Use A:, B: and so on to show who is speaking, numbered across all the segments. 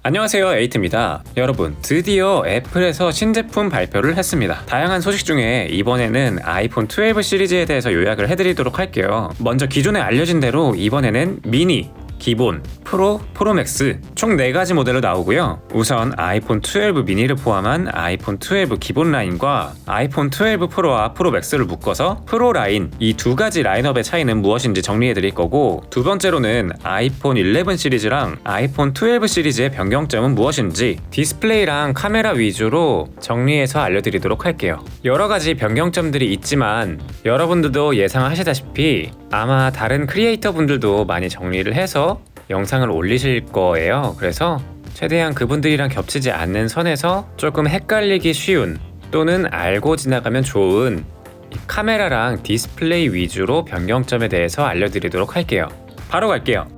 A: 안녕하세요, 에이트입니다. 여러분, 드디어 애플에서 신제품 발표를 했습니다. 다양한 소식 중에 이번에는 아이폰 12 시리즈에 대해서 요약을 해드리도록 할게요. 먼저 기존에 알려진 대로 이번에는 미니, 기본, 프로, 프로맥스 총 4가지 모델로 나오고요. 우선 아이폰 12 미니를 포함한 아이폰 12 기본 라인과 아이폰 12 프로와 프로맥스를 묶어서 프로 라인, 이 2가지 라인업의 차이는 무엇인지 정리해드릴 거고, 두 번째로는 아이폰 11 시리즈랑 아이폰 12 시리즈의 변경점은 무엇인지 디스플레이랑 카메라 위주로 정리해서 알려드리도록 할게요. 여러가지 변경점들이 있지만 여러분들도 예상하시다시피 아마 다른 크리에이터 분들도 많이 정리를 해서 영상을 올리실 거예요. 그래서 최대한 그분들이랑 겹치지 않는 선에서 조금 헷갈리기 쉬운 또는 알고 지나가면 좋은 카메라랑 디스플레이 위주로 변경점에 대해서 알려드리도록 할게요. 바로 갈게요.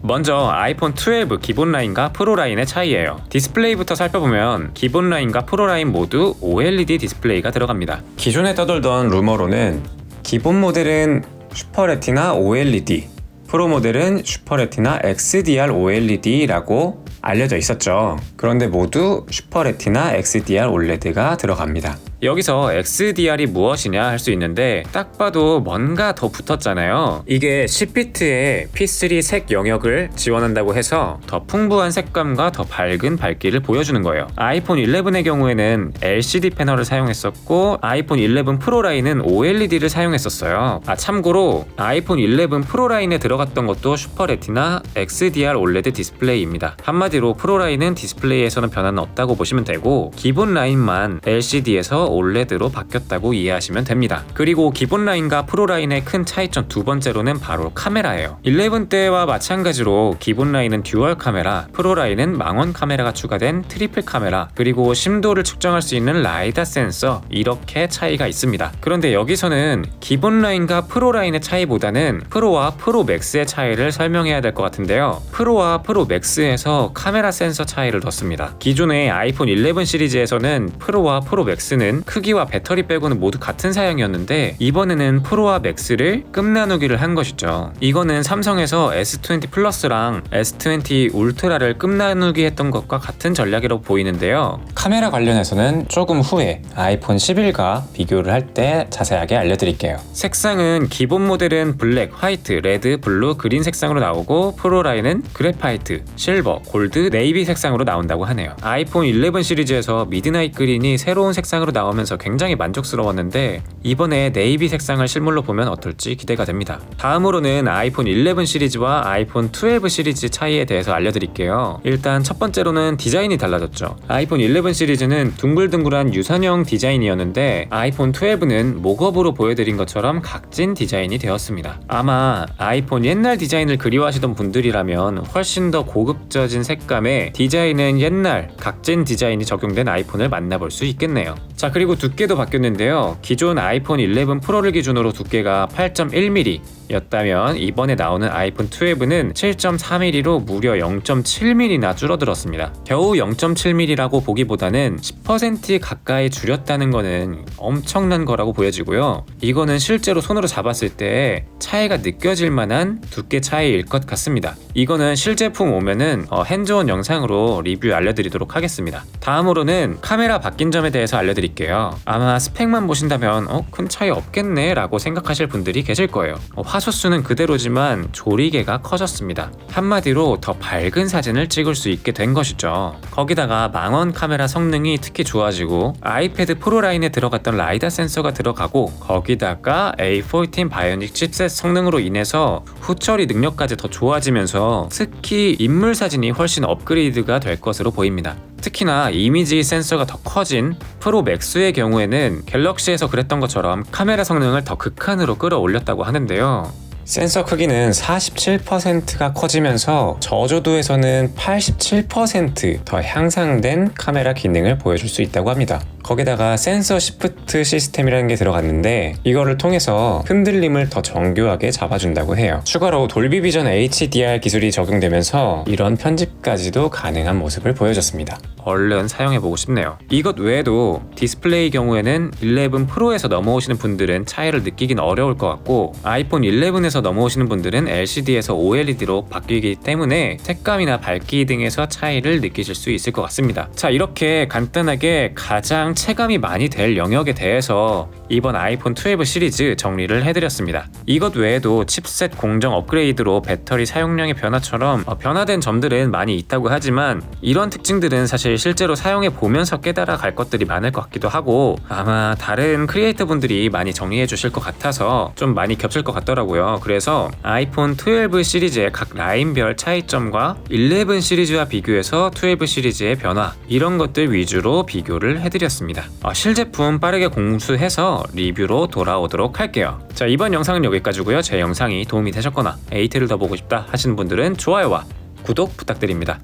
A: 먼저 아이폰 12 기본 라인과 프로 라인의 차이예요. 디스플레이부터 살펴보면 기본 라인과 프로 라인 모두 OLED 디스플레이가 들어갑니다. 기존에 떠돌던 루머로는 기본 모델은 슈퍼레티나 OLED, 프로 모델은 슈퍼레티나 XDR OLED라고 알려져 있었죠. 그런데 모두 슈퍼레티나 XDR OLED가 들어갑니다. 여기서 XDR이 무엇이냐 할 수 있는데, 딱 봐도 뭔가 더 붙었잖아요. 이게 10비트의 P3 색 영역을 지원한다고 해서 더 풍부한 색감과 더 밝은 밝기를 보여주는 거예요. 아이폰 11의 경우에는 LCD 패널을 사용했었고, 아이폰 11 프로 라인은 OLED를 사용했었어요. 참고로 아이폰 11 프로 라인에 들어갔던 것도 슈퍼레티나 XDR OLED 디스플레이입니다. 한마디로 프로 라인은 디스플레이에서는 변화는 없다고 보시면 되고, 기본 라인만 LCD에서 OLED로 바뀌었다고 이해하시면 됩니다. 그리고 기본 라인과 프로 라인의 큰 차이점 두 번째로는 바로 카메라예요. 11 때와 마찬가지로 기본 라인은 듀얼 카메라, 프로 라인은 망원 카메라가 추가된 트리플 카메라, 그리고 심도를 측정할 수 있는 라이다 센서, 이렇게 차이가 있습니다. 그런데 여기서는 기본 라인과 프로 라인의 차이보다는 프로와 프로 맥스의 차이를 설명해야 될 것 같은데요. 프로와 프로 맥스에서 카메라 센서 차이를 뒀습니다. 기존의 아이폰 11 시리즈에서는 프로와 프로 맥스는 크기와 배터리 빼고는 모두 같은 사양이었는데, 이번에는 프로와 맥스를 끝나누기를 한 것이죠. 이거는 삼성에서 S20 플러스랑 S20 울트라를 끝나누기 했던 것과 같은 전략이라고 보이는데요. 카메라 관련해서는 조금 후에 아이폰 11과 비교를 할 때 자세하게 알려드릴게요. 색상은 기본 모델은 블랙, 화이트, 레드, 블루, 그린 색상으로 나오고, 프로 라인은 그래파이트, 실버, 골드, 네이비 색상으로 나온다고 하네요. 아이폰 11 시리즈에서 미드나잇 그린이 새로운 색상으로 나오면서 굉장히 만족스러웠는데, 이번에 네이비 색상을 실물로 보면 어떨지 기대가 됩니다. 다음으로는 아이폰 11 시리즈와 아이폰 12 시리즈 차이에 대해서 알려드릴게요. 일단 첫 번째로는 디자인이 달라졌죠. 아이폰 11 시리즈는 둥글둥글한 유선형 디자인이었는데, 아이폰 12는 목업으로 보여드린 것처럼 각진 디자인이 되었습니다. 아마 아이폰 옛날 디자인을 그리워하시던 분들이라면 훨씬 더 고급져진 색감에 디자인은 옛날 각진 디자인이 적용된 아이폰을 만나볼 수 있겠네요. 자, 그리고 두께도 바뀌었는데요. 기존 아이폰 11 프로를 기준으로 두께가 8.1mm 였다면 이번에 나오는 아이폰 12는 7.4mm로 무려 0.7mm나 줄어들었습니다. 겨우 0.7mm라고 보기보다는 10% 가까이 줄였다는 거는 엄청난 거라고 보여지고요. 이거는 실제로 손으로 잡았을 때 차이가 느껴질 만한 두께 차이일 것 같습니다. 이거는 실제품 오면은 핸즈온 영상으로 리뷰 알려드리도록 하겠습니다. 다음으로는 카메라 바뀐 점에 대해서 알려드릴게요. 아마 스펙만 보신다면 큰 차이 없겠네 라고 생각하실 분들이 계실 거예요. 화소수는 그대로지만 조리개가 커졌습니다. 한마디로 더 밝은 사진을 찍을 수 있게 된 것이죠. 거기다가 망원 카메라 성능이 특히 좋아지고, 아이패드 프로 라인에 들어갔던 라이다 센서가 들어가고, 거기다가 A14 바이오닉 칩셋 성능으로 인해서 후처리 능력까지 더 좋아지면서 특히 인물 사진이 훨씬 업그레이드가 될 것으로 보입니다. 특히나 이미지 센서가 더 커진 프로 맥스의 경우에는 갤럭시에서 그랬던 것처럼 카메라 성능을 더 극한으로 끌어올렸다고 하는데요. 센서 크기는 47%가 커지면서 저조도에서는 87% 더 향상된 카메라 기능을 보여줄 수 있다고 합니다. 거기다가 센서 시프트 시스템이라는 게 들어갔는데, 이거를 통해서 흔들림을 더 정교하게 잡아준다고 해요. 추가로 돌비 비전 HDR 기술이 적용되면서 이런 편집까지도 가능한 모습을 보여줬습니다. 얼른 사용해보고 싶네요. 이것 외에도 디스플레이 경우에는 11 프로에서 넘어오시는 분들은 차이를 느끼긴 어려울 것 같고, 아이폰 11에서 AMOLED에서 넘어오시는 분들은 LCD에서 OLED로 바뀌기 때문에 색감이나 밝기 등에서 차이를 느끼실 수 있을 것 같습니다. 자, 이렇게 간단하게 가장 체감이 많이 될 영역에 대해서 이번 아이폰 12 시리즈 정리를 해드렸습니다. 이것 외에도 칩셋 공정 업그레이드로 배터리 사용량의 변화처럼 변화된 점들은 많이 있다고 하지만 이런 특징들은 사실 실제로 사용해 보면서 깨달아 갈 것들이 많을 것 같기도 하고 아마 다른 크리에이터 분들이 많이 정리해 주실 것 같아서 좀 많이 겹칠 것 같더라고요. 그래서 아이폰 12 시리즈의 각 라인별 차이점과 11 시리즈와 비교해서 12 시리즈의 변화 이런 것들 위주로 비교를 해드렸습니다. 실제품 빠르게 공수해서 리뷰로 돌아오도록 할게요. 자, 이번 영상은 여기까지고요. 제 영상이 도움이 되셨거나 에이트를 더 보고 싶다 하시는 분들은 좋아요와 구독 부탁드립니다.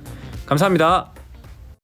A: 감사합니다.